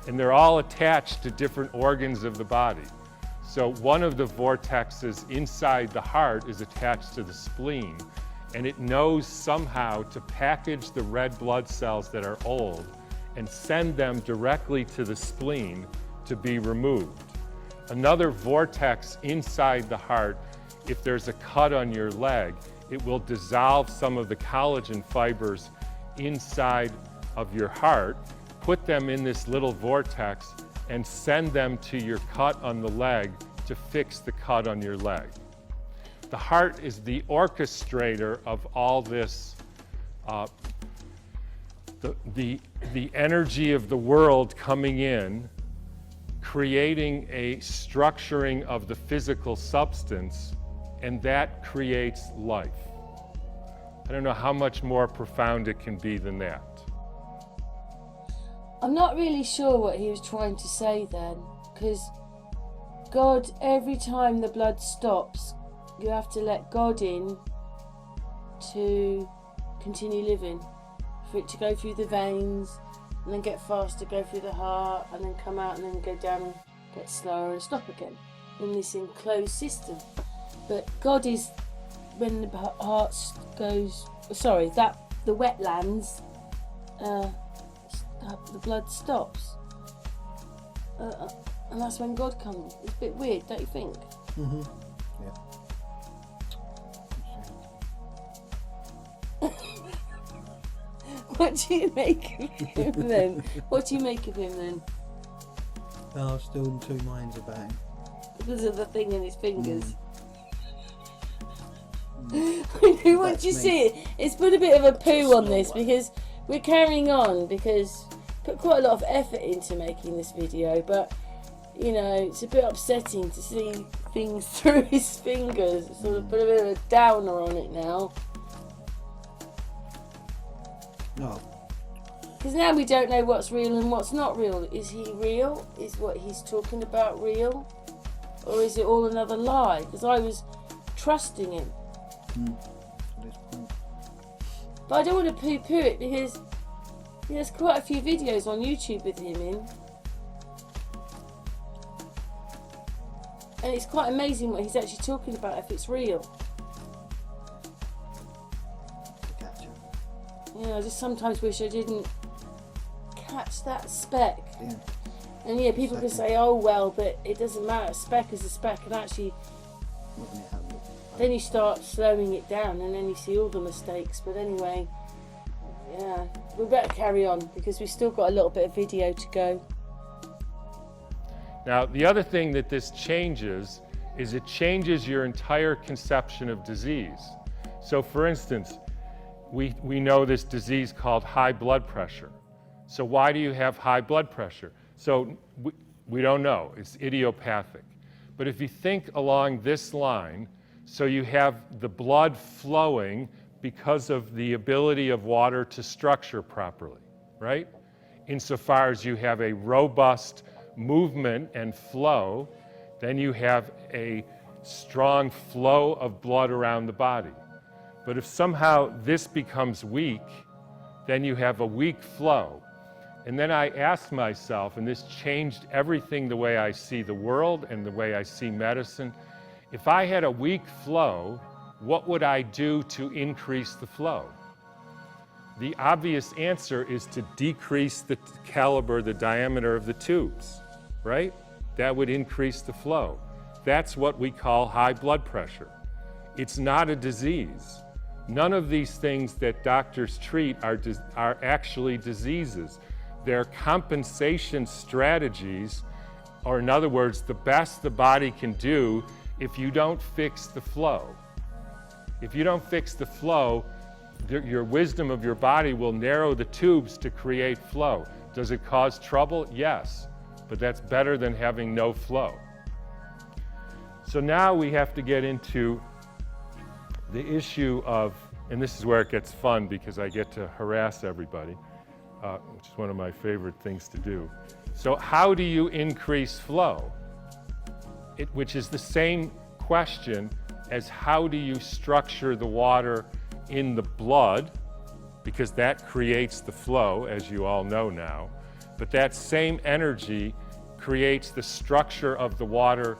And they're all attached to different organs of the body. So one of the vortexes inside the heart is attached to the spleen, and it knows somehow to package the red blood cells that are old and send them directly to the spleen to be removed. Another vortex inside the heart, if there's a cut on your leg, it will dissolve some of the collagen fibers inside of your heart, put them in this little vortex, and send them to your cut on the leg to fix the cut on your leg. The heart is the orchestrator of all this, the energy of the world coming in, creating a structuring of the physical substance, and that creates life. I don't know how much more profound it can be than that. I'm not really sure what he was trying to say then, because God, every time the blood stops, you have to let God in to continue living, for it to go through the veins, and then get faster, go through the heart, and then come out, and then go down and get slower and stop again in this enclosed system. But God is, when the heart goes, the wetlands, the blood stops, and that's when God comes. It's a bit weird, don't you think? Mm-hmm. Yeah. What do you make of him then? What do you make of him then? I'm still in two minds about him. Because of the thing in his fingers. Once you see it, it's put a bit of a poo on this because we're carrying on, because put quite a lot of effort into making this video, but you know, it's a bit upsetting to see things through his fingers. It's sort of put a bit of a downer on it now. No. Because now we don't know what's real and what's not real. Is he real? Is what he's talking about real? Or is it all another lie? Because I was trusting him. At this point. But I don't want to poo-poo it because there's quite a few videos on YouTube with him in. And it's quite amazing what he's actually talking about if it's real. Gotcha. You know, I just sometimes wish I didn't catch that speck. Yeah. And yeah, people can say, oh well, but it doesn't matter, a speck is a speck, and actually Looking at how it looks. then you start slowing it down and then you see all the mistakes. But anyway, yeah, we better carry on because we've still got a little bit of video to go. Now, the other thing that this changes is it changes your entire conception of disease. So for instance, we know this disease called high blood pressure. So why do you have high blood pressure? So we don't know, it's idiopathic. But if you think along this line, so you have the blood flowing because of the ability of water to structure properly, right? Insofar as you have a robust movement and flow, then you have a strong flow of blood around the body. But if somehow this becomes weak, then you have a weak flow. And then I asked myself, and this changed everything the way I see the world and the way I see medicine, if I had a weak flow, what would I do to increase the flow? The obvious answer is to decrease the caliber, the diameter of the tubes, right? That would increase the flow. That's what we call high blood pressure. It's not a disease. None of these things that doctors treat are actually diseases. They're compensation strategies, or in other words, the best the body can do if you don't fix the flow. If you don't fix the flow, your wisdom of your body will narrow the tubes to create flow. Does it cause trouble? Yes, but that's better than having no flow. So now we have to get into the issue of, and this is where it gets fun because I get to harass everybody, which is one of my favorite things to do. So how do you increase flow? Which is the same question as how do you structure the water in the blood, because that creates the flow, as you all know now. But that same energy creates the structure of the water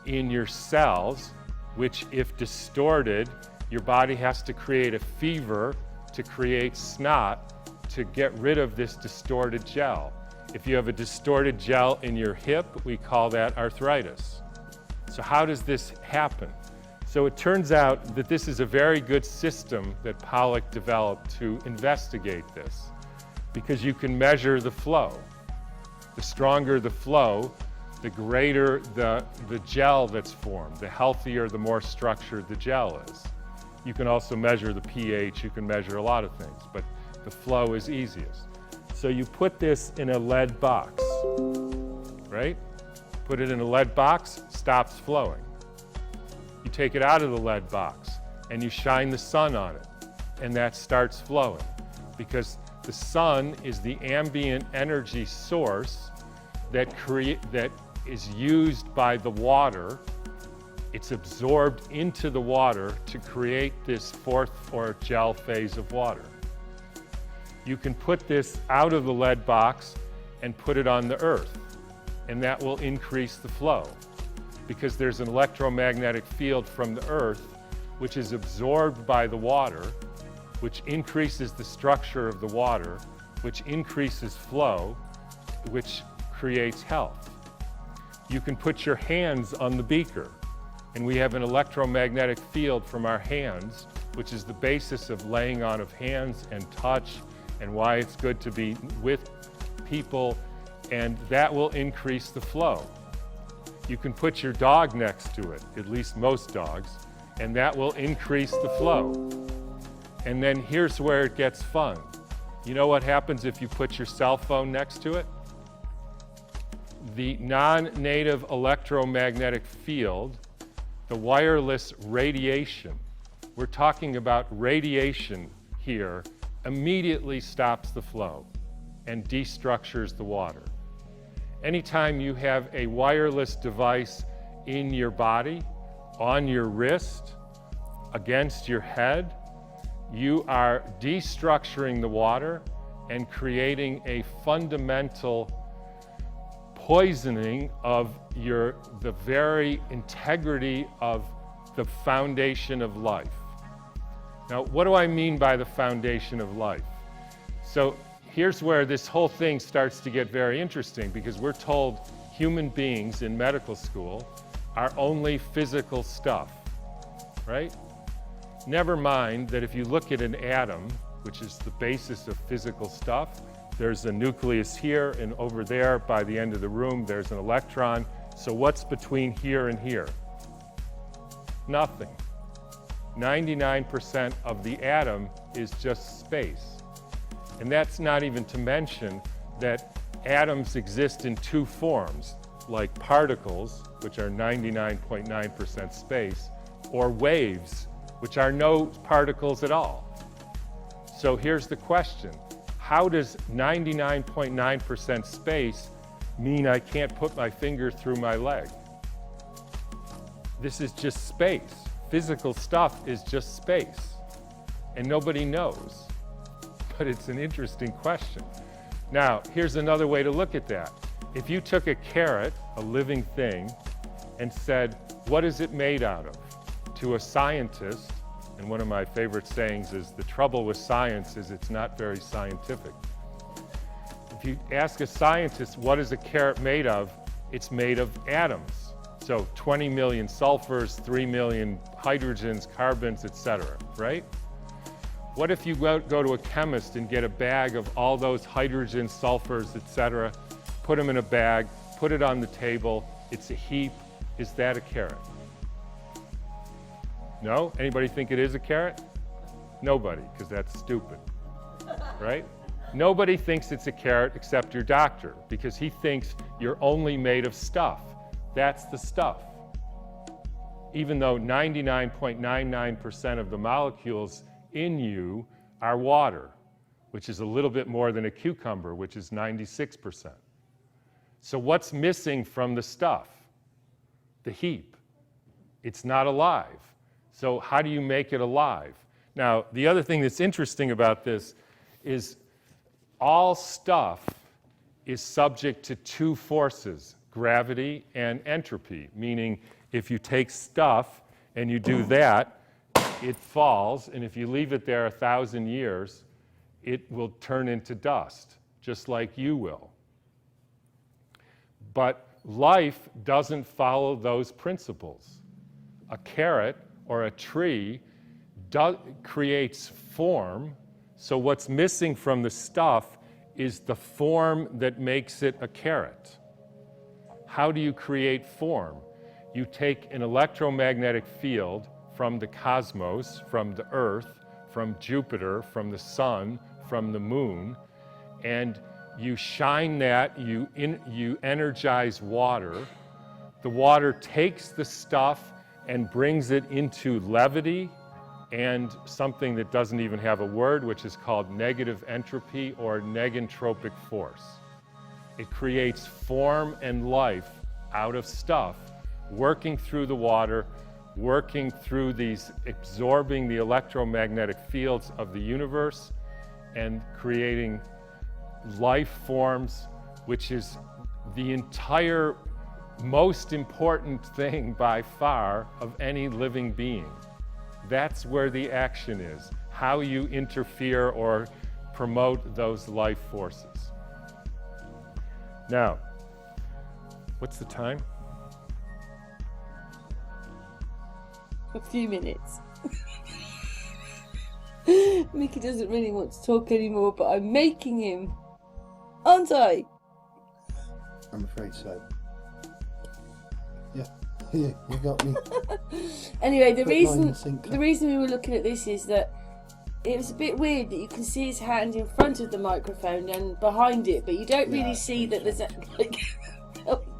in your cells, which if distorted, your body has to create a fever to create snot to get rid of this distorted gel. If you have a distorted gel in your hip, we call that arthritis. So how does this happen? So it turns out that this is a very good system that Pollack developed to investigate this, because you can measure the flow. The stronger the flow, the greater the gel that's formed, the healthier, the more structured the gel is. You can also measure the pH, you can measure a lot of things, but the flow is easiest. So you put this in a lead box, right? Put it in a lead box, stops flowing. You take it out of the lead box and you shine the sun on it, and that starts flowing, because the sun is the ambient energy source that is used by the water. It's absorbed into the water to create this fourth or gel phase of water. You can put this out of the lead box and put it on the earth, and that will increase the flow, because there's an electromagnetic field from the earth which is absorbed by the water, which increases the structure of the water, which increases flow, which creates health. You can put your hands on the beaker, and we have an electromagnetic field from our hands, which is the basis of laying on of hands and touch, and why it's good to be with people, and that will increase the flow. You can put your dog next to it, at least most dogs, and that will increase the flow. And then here's where it gets fun. You know what happens if you put your cell phone next to it? the non-native electromagnetic field, the wireless radiation, we're talking about radiation here, immediately stops the flow and destructures the water. Anytime you have a wireless device in your body, on your wrist, against your head, you are destructuring the water and creating a fundamental poisoning of the very integrity of the foundation of life. Now, what do I mean by the foundation of life? So here's where this whole thing starts to get very interesting, because we're told human beings in medical school are only physical stuff, right? Never mind that if you look at an atom, which is the basis of physical stuff, there's a nucleus here, and over there by the end of the room there's an electron. So what's between here and here? Nothing. 99% of the atom is just space. And that's not even to mention that atoms exist in two forms, like particles, which are 99.9% space, or waves, which are no particles at all. So here's the question. How does 99.9% space mean I can't put my finger through my leg? This is just space. Physical stuff is just space. And nobody knows. But it's an interesting question. Now, here's another way to look at that. If you took a carrot, a living thing, and said, what is it made out of? To a scientist, and one of my favorite sayings is, the trouble with science is it's not very scientific. If you ask a scientist, what is a carrot made of? It's made of atoms. So 20 million sulfurs, 3 million hydrogens, carbons, etc., right? What if you go to a chemist and get a bag of all those hydrogens, sulfurs, etc., put them in a bag, put it on the table, it's a heap. Is that a carrot? No? Anybody think it is a carrot? Nobody, because that's stupid, right? Nobody thinks it's a carrot except your doctor, because he thinks you're only made of stuff. That's the stuff. Even though 99.99% of the molecules in you are water, which is a little bit more than a cucumber, which is 96%. So what's missing from the stuff? The heap. It's not alive. So how do you make it alive? Now, the other thing that's interesting about this is all stuff is subject to two forces, gravity and entropy, meaning if you take stuff and you do that, it falls, and if you leave it there 1,000 years, it will turn into dust, just like you will. But life doesn't follow those principles. A carrot or a tree creates form, so what's missing from the stuff is the form that makes it a carrot. How do you create form? You take an electromagnetic field from the cosmos, from the Earth, from Jupiter, from the sun, from the moon, and you shine that, you energize water. The water takes the stuff and brings it into levity and something that doesn't even have a word, which is called negative entropy or negentropic force. It creates form and life out of stuff, working through the water, working through these, absorbing the electromagnetic fields of the universe and creating life forms, which is the entire most important thing by far of any living being. That's where the action is, how you interfere or promote those life forces. Now, what's the time? A few minutes. Mickey doesn't really want to talk anymore, but I'm making him, aren't I? I'm afraid so. Yeah, you got me. Anyway, the reason we were looking at this is that it was a bit weird that you can see his hand in front of the microphone and behind it, but you don't really see that there's like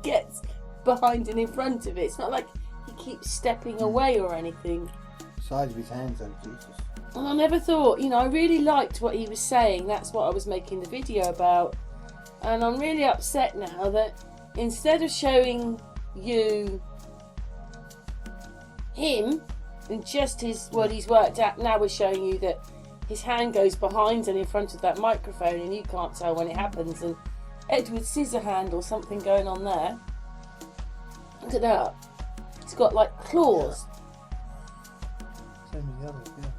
gets behind and in front of it. It's not like he keeps stepping away or anything. Size of his hands, though, Jesus. And I never thought, you know, I really liked what he was saying. That's what I was making the video about. And I'm really upset now that instead of showing you him and just what he's worked out, now we're showing you that his hand goes behind and in front of that microphone and you can't tell when it happens. And Edward Scissorhand or something going on there. Look at that. It's got like claws. Same as the others, yeah.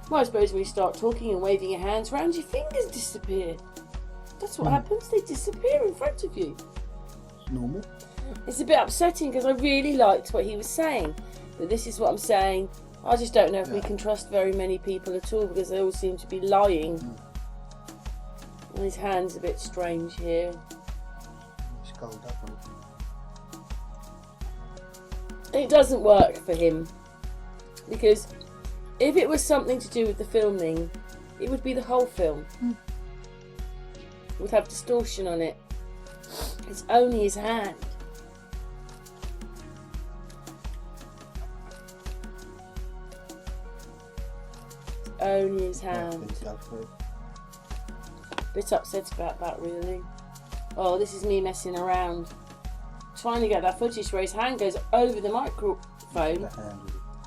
Well, I suppose when you start talking and waving your hands around, your fingers disappear. That's what happens, they disappear in front of you. It's normal. It's a bit upsetting because I really liked what he was saying. But this is what I'm saying. I just don't know if we can trust very many people at all because they all seem to be lying. And his hand's a bit strange here. It's gold up on it. It doesn't work for him. Because if it was something to do with the filming, it would be the whole film. It would have distortion on it. It's only his hand. It's only his hand. Bit upset about that, really. Oh, this is me messing around. Trying to get that footage where his hand goes over the microphone.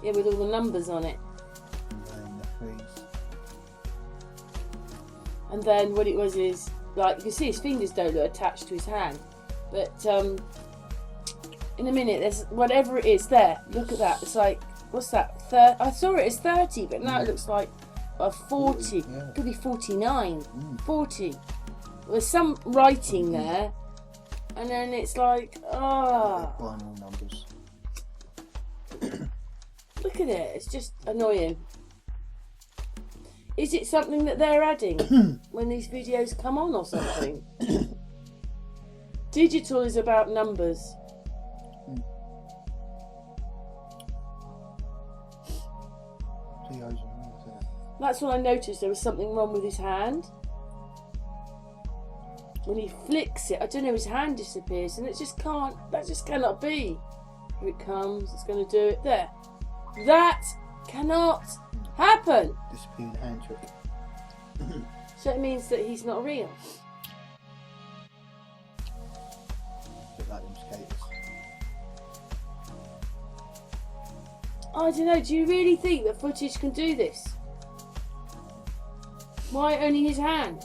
Yeah, with all the numbers on it. And then what it was is, like, you can see his fingers don't look attached to his hand. But in a minute, there's whatever it is there. Look at that. It's like, what's that? I saw it as 30, but now it looks like a 40. Yeah. Could be 49. 40. There's some writing there. And then it's like, Binary numbers. Look at it. It's just annoying. Is it something that they're adding when these videos come on or something? Digital is about numbers. That's what I noticed. There was something wrong with his hand. When he flicks it, I don't know, his hand disappears and it just can't, that just cannot be. Here it comes, it's going to do it there. That cannot happen. Disappearing hand trick. So it means that he's not real. Bit like them skaters. I don't know, do you really think that footage can do this? Why only his hand?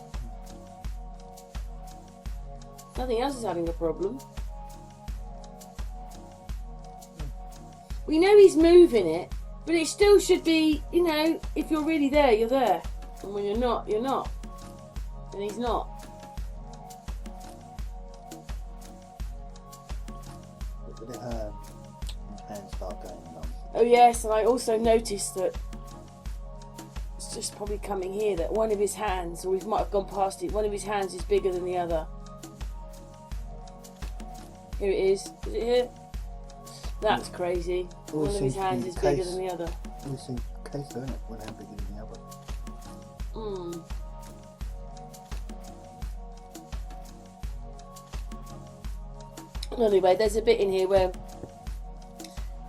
Nothing else is having a problem. We know he's moving it, but it still should be, you know, if you're really there, you're there. And when you're not, you're not. And he's not. Look at her hands start going numb. Oh yes, and I also noticed that it's just probably coming here that one of his hands, or we might have gone past it, one of his hands is bigger than the other. Here it is. Is it here? That's crazy. One of his hands is bigger than the other. Always seems the case, don't it? One hand bigger than the other. Anyway, there's a bit in here where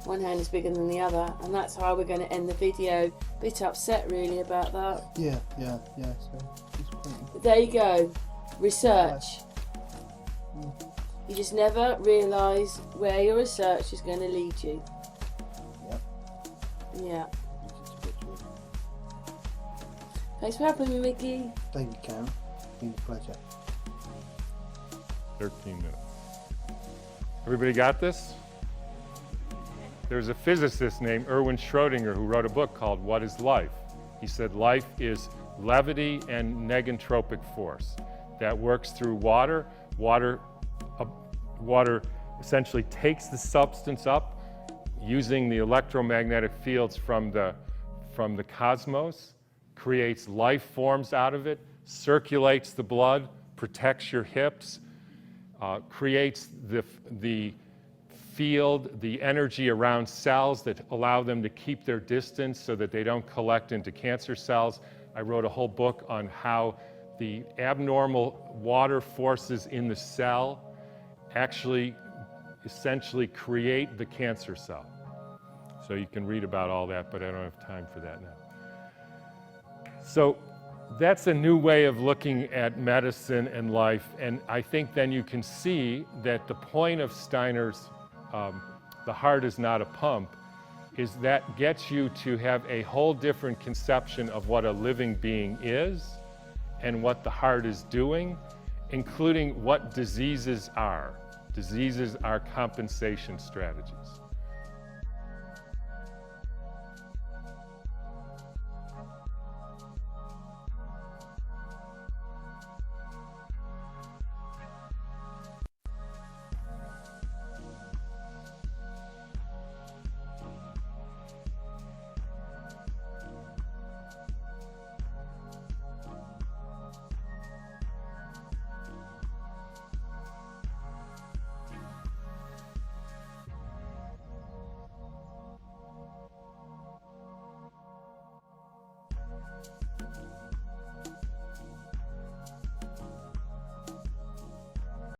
one hand is bigger than the other, and that's how we're going to end the video. Bit upset really about that. Yeah. So disappointing. But there you go. Research. You just never realise where your research is going to lead you. Yep. Yeah. Thanks for having me, Mickey. David Cameron, been a pleasure. 13 minutes. Everybody got this? There's a physicist named Erwin Schrödinger who wrote a book called What is Life? He said life is levity and negentropic force that works through water. Water essentially takes the substance up using the electromagnetic fields from the cosmos, creates life forms out of it, circulates the blood, protects your hips, creates the field, the energy around cells that allow them to keep their distance so that they don't collect into cancer cells. I wrote a whole book on how the abnormal water forces in the cell actually essentially create the cancer cell. So you can read about all that, but I don't have time for that now. So that's a new way of looking at medicine and life, and I think then you can see that the point of Steiner's The Heart is Not a Pump is that gets you to have a whole different conception of what a living being is and what the heart is doing, including what diseases are. Diseases are compensation strategies.